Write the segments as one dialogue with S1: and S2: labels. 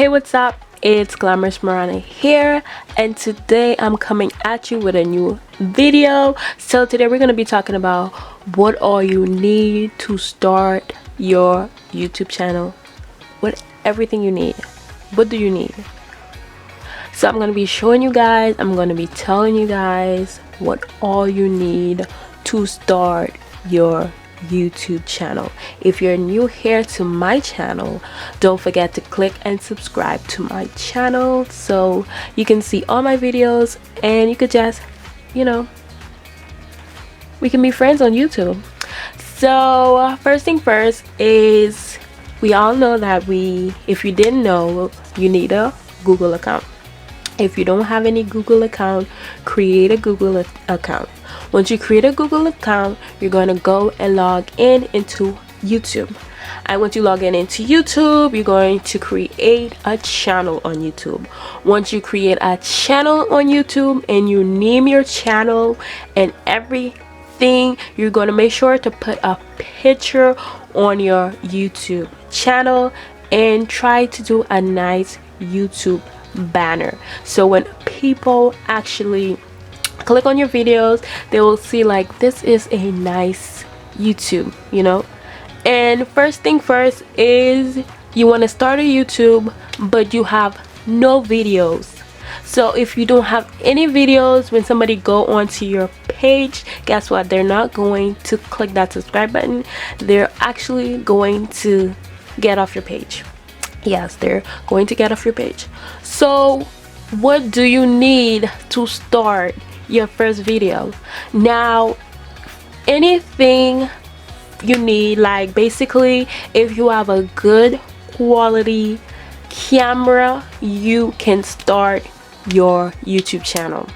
S1: Hey, what's up? It's Glamorous Marana here, and today I'm coming at you with a new video. So today we're going to be talking about what all you need to start your YouTube channel. Everything you need. What do you need? So I'm going to be showing you guys, I'm going to be telling you guys what all you need to start your YouTube channel. If you're new here to my channel, don't forget to click and subscribe to my channel so you can see all my videos and you could just, you know, we can be friends on YouTube. So first thing first is, we all know that if you didn't know, you need a Google account. If you don't have any Google account, create a Google account. Once you create a Google account, you're going to go and log into YouTube. And once you log into YouTube, you're going to create a channel on YouTube. Once you create a channel on YouTube and you name your channel and everything, you're going to make sure to put a picture on your YouTube channel and try to do a nice YouTube banner, so when people actually click on your videos, they will see like, this is a nice YouTube, you know. And first thing first is, you want to start a YouTube but you have no videos. So if you don't have any videos, when somebody go onto your page, guess what? They're not going to click that subscribe button. They're actually going to get off your page. Yes, they're going to get off your page. So what do you need to start your first video? Now, anything you need, like basically if you have a good quality camera, you can start your YouTube channel.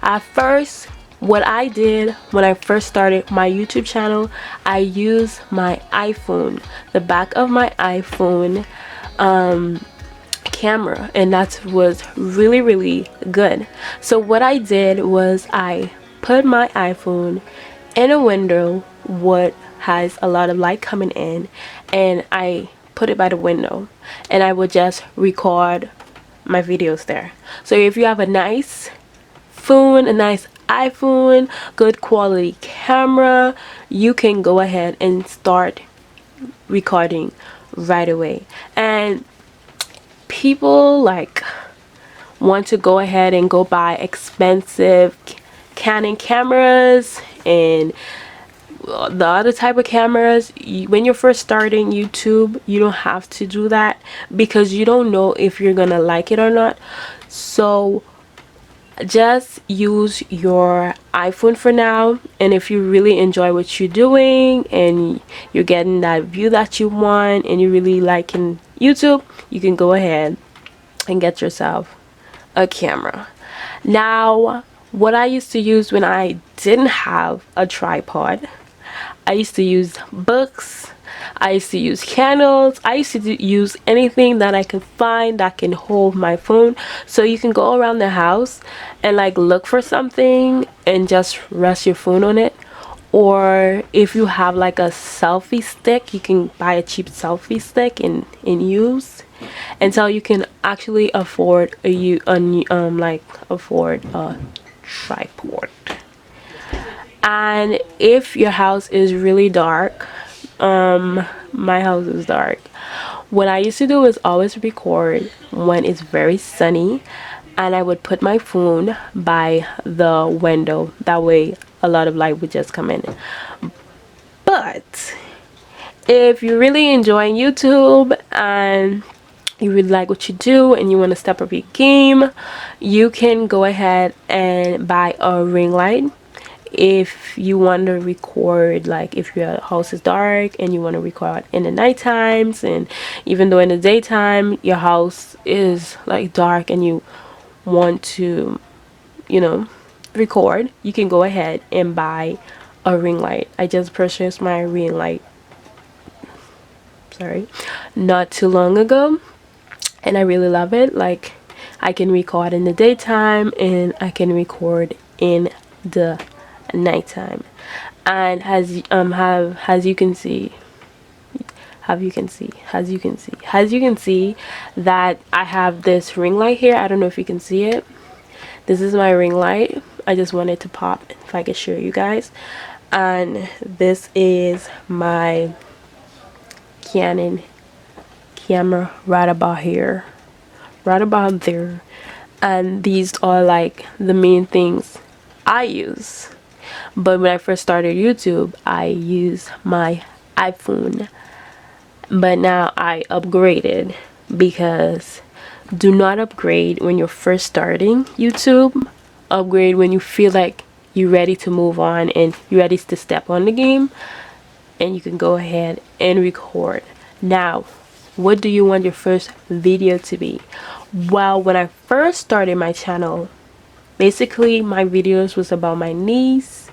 S1: At first, what I did when I first started my YouTube channel, I used my iPhone, the back of my iPhone camera, and that was really good. So what I did was, I put my iPhone in a window what has a lot of light coming in, and I put it by the window, and I would just record my videos there. So if you have a nice phone, a nice iPhone, good quality camera, you can go ahead and start recording right away. And people like want to go ahead and go buy expensive Canon cameras and the other type of cameras. When you're first starting YouTube, you don't have to do that because you don't know if you're gonna like it or not. So just use your iPhone for now, and if you really enjoy what you're doing and you're getting that view that you want and you really liking YouTube, you can go ahead and get yourself a camera. Now, what I used to use when I didn't have a tripod, I used to use books, I used to use candles, I used to use anything that I could find that can hold my phone. So you can go around the house and like look for something and just rest your phone on it. Or if you have like a selfie stick, you can buy a cheap selfie stick and use until you can actually afford a tripod. And if your house is really dark, my house is dark, what I used to do is always record when it's very sunny, and I would put my phone by the window. That way a lot of light would just come in. But if you're really enjoying YouTube and you really like what you do and you want to step up your game, you can go ahead and buy a ring light. If you want to record, like if your house is dark and you want to record in the night times, and even though in the daytime your house is like dark and you want to, you know, record, you can go ahead and buy a ring light. I just purchased my ring light not too long ago, and I really love it. Like, I can record in the daytime and I can record in the nighttime. And as you can see, as you can see that I have this ring light here. I don't know if you can see it. This is my ring light. I just wanted to pop if I could show you guys. And this is my Canon camera right about here, right about there. And these are like the main things I use. But when I first started YouTube, I used my iPhone, but now I upgraded, because do not upgrade when you're first starting YouTube. Upgrade when you feel like you're ready to move on and you're ready to step on the game, and you can go ahead and record. Now, what do you want your first video to be? Well, when I first started my channel, basically my videos was about my niece.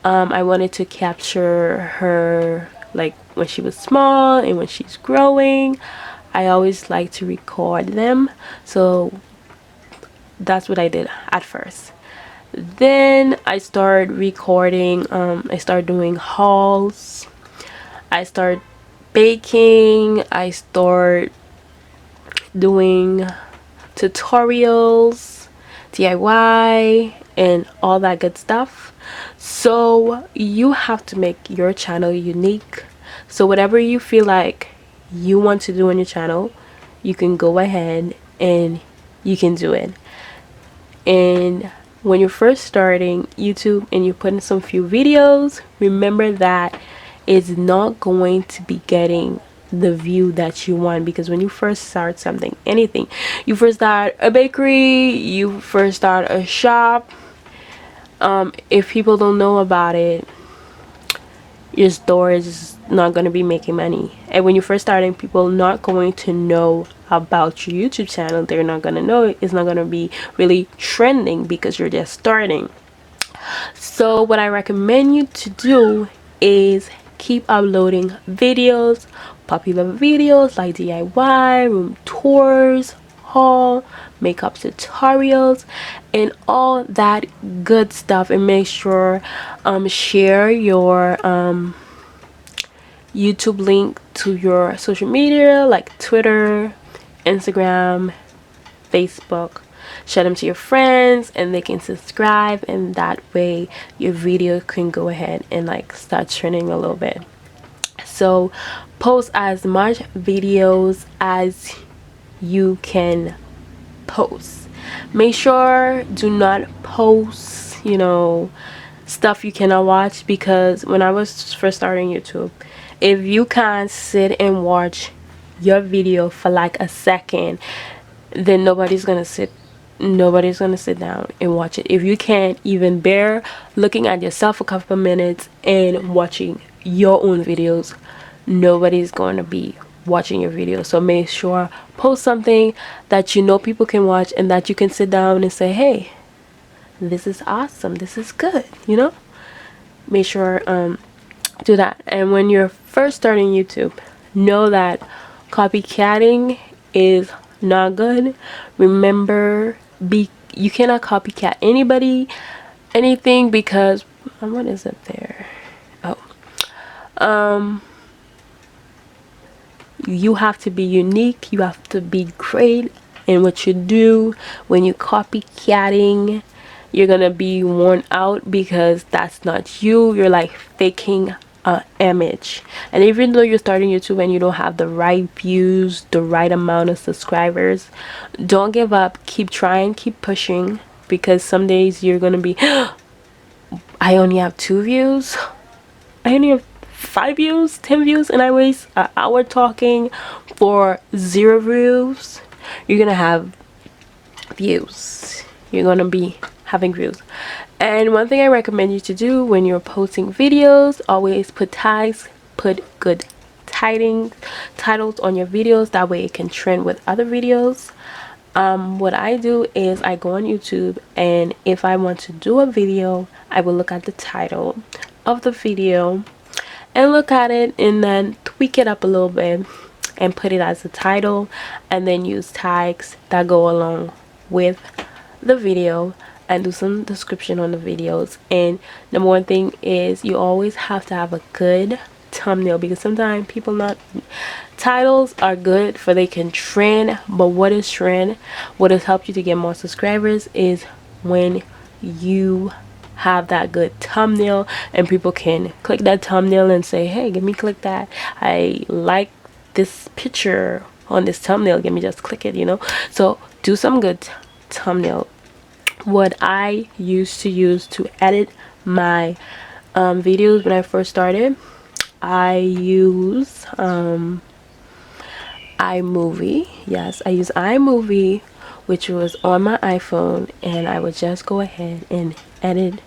S1: I wanted to capture her like when she was small and when she's growing. I always like to record them, so that's what I did at first. Then I started recording. I started doing hauls, I started baking, I started doing tutorials, DIY, and all that good stuff. So you have to make your channel unique. So whatever you feel like you want to do on your channel, you can go ahead and you can do it. And when you're first starting YouTube and you're putting some few videos, remember that it's not going to be getting the view that you want, because when you first start something, anything, you first start a bakery, you first start a shop, if people don't know about it, your store is not going to be making money. And when you're first starting, people are not going to know about your YouTube channel. They're not going to know it. It's not going to be really trending because you're just starting. So what I recommend you to do is keep uploading videos, popular videos like DIY, room tours, haul, makeup tutorials, and all that good stuff. And make sure share your YouTube link to your social media like Twitter, Instagram, Facebook. Share them to your friends and they can subscribe, and that way your video can go ahead and like start trending a little bit. So post as much videos as you can post. Make sure do not post stuff you cannot watch, because when I was first starting YouTube, if you can't sit and watch your video for like a second, then nobody's gonna sit down and watch it. If you can't even bear looking at yourself a couple of minutes and watching your own videos, nobody's going to be watching your video. So make sure post something that you know people can watch and that you can sit down and say, hey, this is awesome, this is good, make sure do that. And when you're first starting YouTube, know that copycatting is not good. Remember, you cannot copycat anybody, anything, because what is it there? You have to be unique. You have to be great in what you do. When you copycatting, you're gonna be worn out, because that's not you. You're like faking an image. And even though you're starting YouTube and you don't have the right views, the right amount of subscribers, don't give up. Keep trying, keep pushing, because some days you're gonna be I only have 2 views, I only have 5 views, 10 views, and I waste an hour talking for 0 views. You're gonna have views. You're gonna be having views. And one thing I recommend you to do when you're posting videos, always put tags, put good titles on your videos. That way it can trend with other videos. What I do is I go on YouTube, and if I want to do a video, I will look at the title of the video and look at it, and then tweak it up a little bit and put it as the title, and then use tags that go along with the video and do some description on the videos. And number one thing is you always have to have a good thumbnail, because sometimes people not titles are good for they can trend, but what is trend, what has helped you to get more subscribers is when you have that good thumbnail and people can click that thumbnail and say, hey, let me click that, I like this picture on this thumbnail, let me just click it, you know. So do some good thumbnail. What I used to use to edit my videos when I first started, I use iMovie. Yes, I use iMovie, which was on my iPhone, and I would just go ahead and edit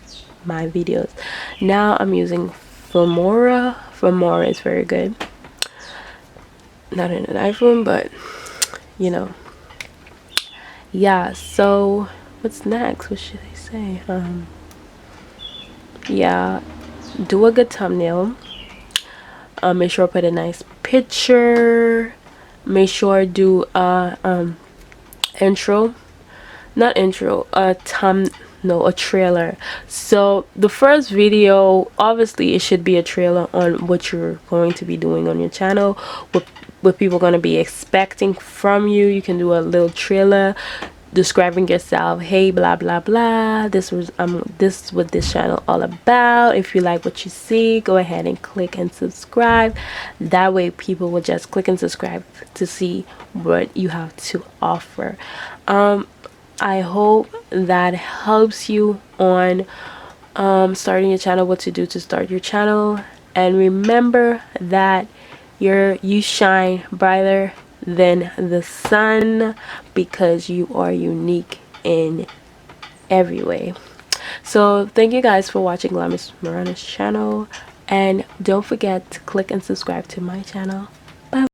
S1: my videos. Now I'm using Filmora. Filmora is very good. Not in an iPhone, but you know. Yeah, so what's next? What should I say? Yeah, do a good thumbnail. Make sure put a nice picture. Make sure do intro, not intro, a no, a trailer. So the first video, obviously it should be a trailer on what you're going to be doing on your channel, what people going to be expecting from you. You can do a little trailer describing yourself, hey, blah blah blah, this was this is what this channel all about. If you like what you see, go ahead and click and subscribe. That way people will just click and subscribe to see what you have to offer. I hope that helps you on starting your channel, what to do to start your channel. And remember that you shine brighter than the sun, because you are unique in every way. So thank you guys for watching Glamorous Marana's channel, and don't forget to click and subscribe to my channel. Bye.